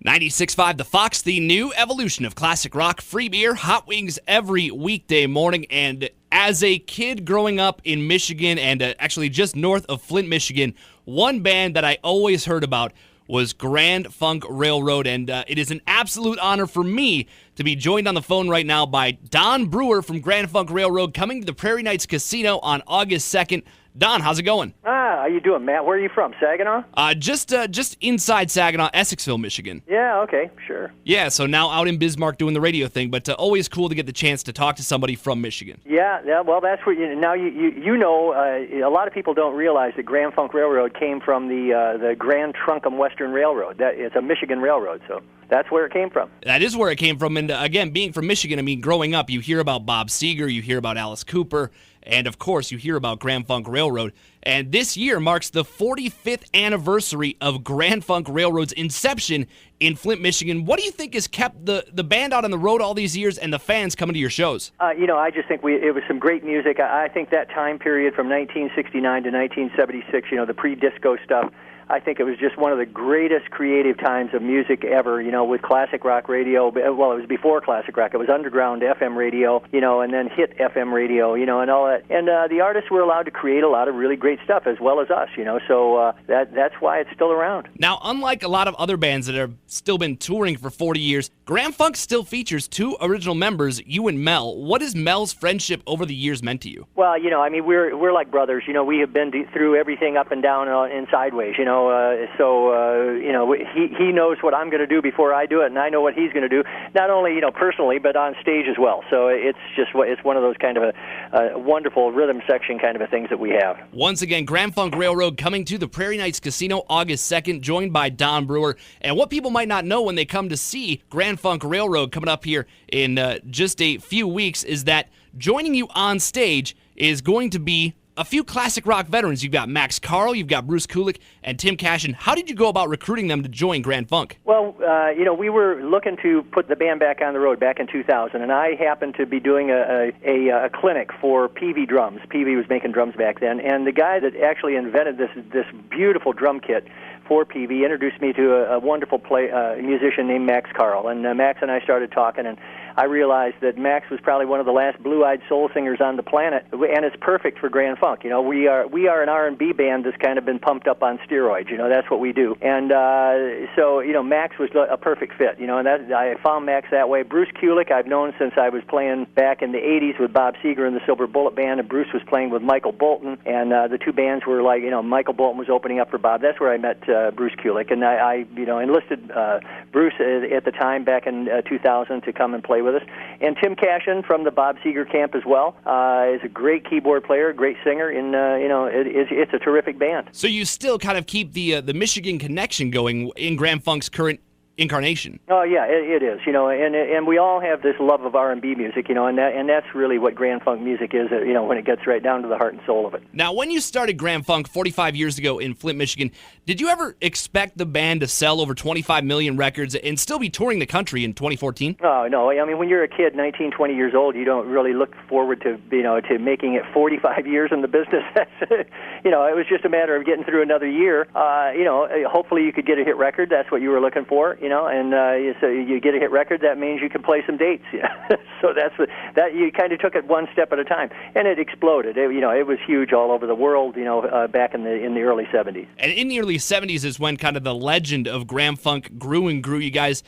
96.5 The Fox, the new evolution of classic rock, free beer, hot wings every weekday morning. And as a kid growing up in Michigan and actually just north of Flint, Michigan, one band that I always heard about was Grand Funk Railroad. And it is an absolute honor for me to be joined on the phone right now by Don Brewer from Grand Funk Railroad, coming to the Prairie Knights Casino on August 2nd. Don, how's it going? How you doing, Matt? Where are you from, Saginaw? Just inside Saginaw, Essexville, Michigan. Yeah, okay, sure. Yeah, so now out in Bismarck doing the radio thing, but always cool to get the chance to talk to somebody from Michigan. Yeah. Well, that's what you know. A lot of people don't realize that Grand Funk Railroad came from the Grand Trunkum Western Railroad. It's a Michigan railroad, so that's where it came from. That is where it came from, and again, being from Michigan, I mean, growing up, you hear about Bob Seger, you hear about Alice Cooper, and of course, you hear about Grand Funk Railroad. And this year marks the 45th anniversary of Grand Funk Railroad's inception in Flint, Michigan. What do you think has kept the band out on the road all these years and the fans coming to your shows? I just think it was some great music. I think that time period from 1969 to 1976, the pre-disco stuff, I think it was just one of the greatest creative times of music ever, with classic rock radio. Well, it was before classic rock. It was underground FM radio, and then hit FM radio, and all that. And the artists were allowed to create a lot of really great stuff, as well as us, so that's why it's still around. Now, unlike a lot of other bands that have still been touring for 40 years, Grand Funk still features two original members, you and Mel. What has Mel's friendship over the years meant to you? Well, we're like brothers. We have been through everything up and down and sideways, he knows what I'm going to do before I do it, and I know what he's going to do, not only, personally, but on stage as well. So it's one of those kind of a wonderful rhythm section kind of a things that we have. Once again, Grand Funk Railroad coming to the Prairie Knights Casino August 2nd, joined by Don Brewer. And what people might not know when they come to see Grand Funk Railroad coming up here in just a few weeks is that joining you on stage is going to be a few classic rock veterans. You've got Max Carl, you've got Bruce Kulick, and Tim Cashin. How did you go about recruiting them to join Grand Funk? Well, we were looking to put the band back on the road back in 2000, and I happened to be doing a clinic for Peavey drums. Peavey was making drums back then, and the guy that actually invented this beautiful drum kit for Peavey introduced me to a wonderful musician named Max Carl, and Max and I started talking, and I realized that Max was probably one of the last blue-eyed soul singers on the planet, and it's perfect for Grand Funk. We are an R&B band that's kind of been pumped up on steroids. That's what we do, and so Max was a perfect fit. And I found Max that way. Bruce Kulick I've known since I was playing back in the '80s with Bob Seger and the Silver Bullet Band, and Bruce was playing with Michael Bolton, and the two bands were like, Michael Bolton was opening up for Bob. That's where I met Bruce Kulick, and I enlisted Bruce at the time back in 2000 to come and play with us. And Tim Cashin from the Bob Seger camp as well is a great keyboard player, great singer, and it's a terrific band. So you still kind of keep the Michigan connection going in Grand Funk's current incarnation. Oh yeah, it is. And we all have this love of R&B music, and that's really what Grand Funk music is. When it gets right down to the heart and soul of it. Now, when you started Grand Funk 45 years ago in Flint, Michigan, did you ever expect the band to sell over 25 million records and still be touring the country in 2014? Oh no, I mean when you're a kid, 19, 20 years old, you don't really look forward to to making it 45 years in the business. It was just a matter of getting through another year. Hopefully you could get a hit record. That's what you were looking for. So you get a hit record, that means you can play some dates. So that you kind of took it one step at a time, and it exploded. It was huge all over the world. Back in the early '70s. And in the early '70s is when kind of the legend of Grand Funk grew and grew. You guys,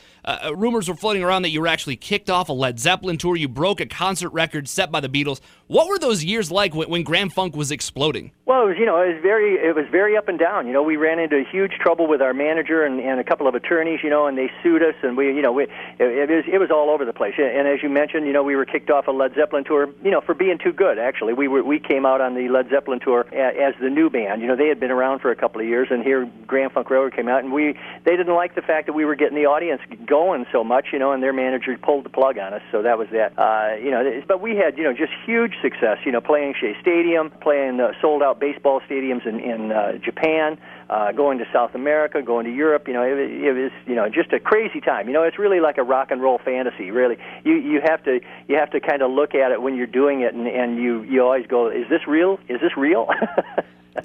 rumors were floating around that you were actually kicked off a Led Zeppelin tour. You broke a concert record set by the Beatles. What were those years like when Grand Funk was exploding? Well, it was very up and down. We ran into huge trouble with our manager and a couple of attorneys. And they sued us, and it was all over the place. And as you mentioned, we were kicked off a Led Zeppelin tour, for being too good. Actually, we came out on the Led Zeppelin tour as the new band. They had been around for a couple of years, and here Grand Funk Railroad came out, and they didn't like the fact that we were getting the audience going so much, and their manager pulled the plug on us. So that was that. But we had just huge success. Playing Shea Stadium, playing sold-out baseball stadiums in Japan. Going to South America, going to Europe, it was, just a crazy time. It's really like a rock and roll fantasy. Really, you have to kind of look at it when you're doing it, and you always go, is this real? Is this real?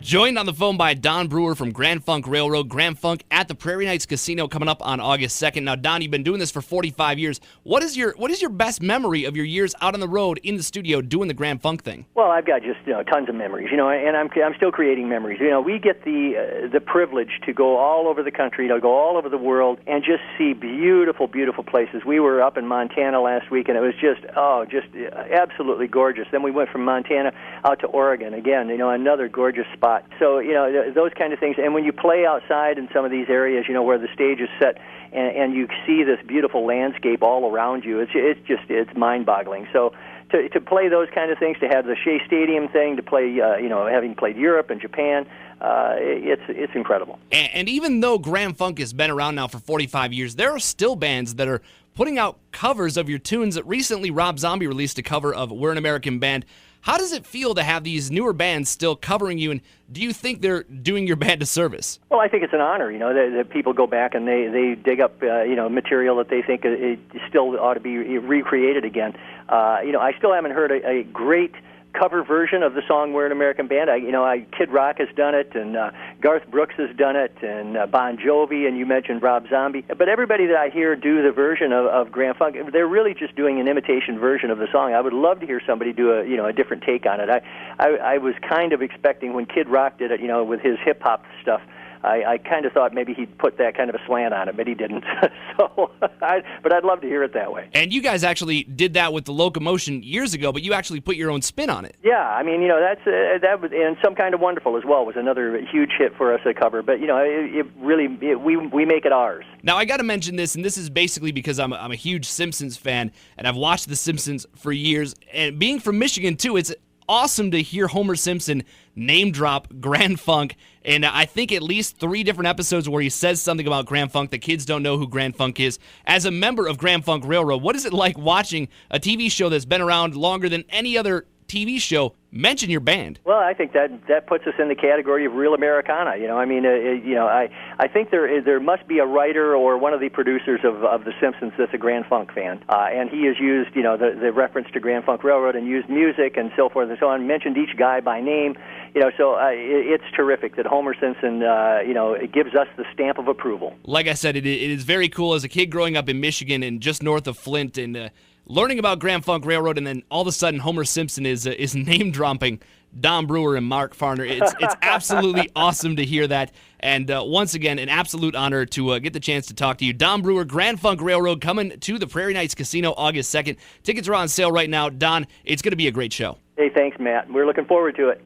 Joined on the phone by Don Brewer from Grand Funk Railroad. Grand Funk at the Prairie Knights Casino coming up on August 2nd. Now, Don, you've been doing this for 45 years. What is your best memory of your years out on the road in the studio doing the Grand Funk thing? Well, I've got just tons of memories, and I'm still creating memories. We get the privilege to go all over the country, go all over the world, and just see beautiful, beautiful places. We were up in Montana last week, and it was just absolutely gorgeous. Then we went from Montana out to Oregon again, another gorgeous spot. So, those kind of things. And when you play outside in some of these areas, where the stage is set, and you see this beautiful landscape all around you, it's mind-boggling. So to play those kind of things, to have the Shea Stadium thing, to play, having played Europe and Japan, it's incredible. And even though Grand Funk has been around now for 45 years, there are still bands that are putting out covers of your tunes. Recently, Rob Zombie released a cover of We're an American Band. How does it feel to have these newer bands still covering you, and do you think they're doing your band a service? Well, I think it's an honor, that people go back and they dig up, material that they think it still ought to be recreated again. I still haven't heard a great cover version of the song "We're an American Band." Kid Rock has done it, and Garth Brooks has done it, and Bon Jovi, and you mentioned Rob Zombie. But everybody that I hear do the version of Grand Funk, they're really just doing an imitation version of the song. I would love to hear somebody do a different take on it. I was kind of expecting when Kid Rock did it, with his hip hop stuff. I kind of thought maybe he'd put that kind of a slant on it, but he didn't. But I'd love to hear it that way. And you guys actually did that with the Locomotion years ago, but you actually put your own spin on it. Yeah, that was, and Some Kind of Wonderful as well was another huge hit for us to cover. But we make it ours. Now I got to mention this, and this is basically because I'm a huge Simpsons fan, and I've watched The Simpsons for years. And being from Michigan too, it's awesome to hear Homer Simpson name drop Grand Funk, and I think at least 3 different episodes where he says something about Grand Funk. The kids don't know who Grand Funk is. As a member of Grand Funk Railroad, what is it like watching a TV show that's been around longer than any other TV show mention your band? Well, I think that puts us in the category of real Americana. I think there must be a writer or one of the producers of The Simpsons that's a Grand Funk fan, and he has used the reference to Grand Funk Railroad and used music and so forth and so on. Mentioned each guy by name. So it's terrific that Homer Simpson, it gives us the stamp of approval. Like I said, it is very cool. As a kid growing up in Michigan and just north of Flint, and learning about Grand Funk Railroad, and then all of a sudden Homer Simpson is name dropping Don Brewer and Mark Farner. It's absolutely awesome to hear that. And once again, an absolute honor to get the chance to talk to you. Don Brewer, Grand Funk Railroad, coming to the Prairie Knights Casino August 2nd. Tickets are on sale right now. Don, it's going to be a great show. Hey, thanks, Matt. We're looking forward to it.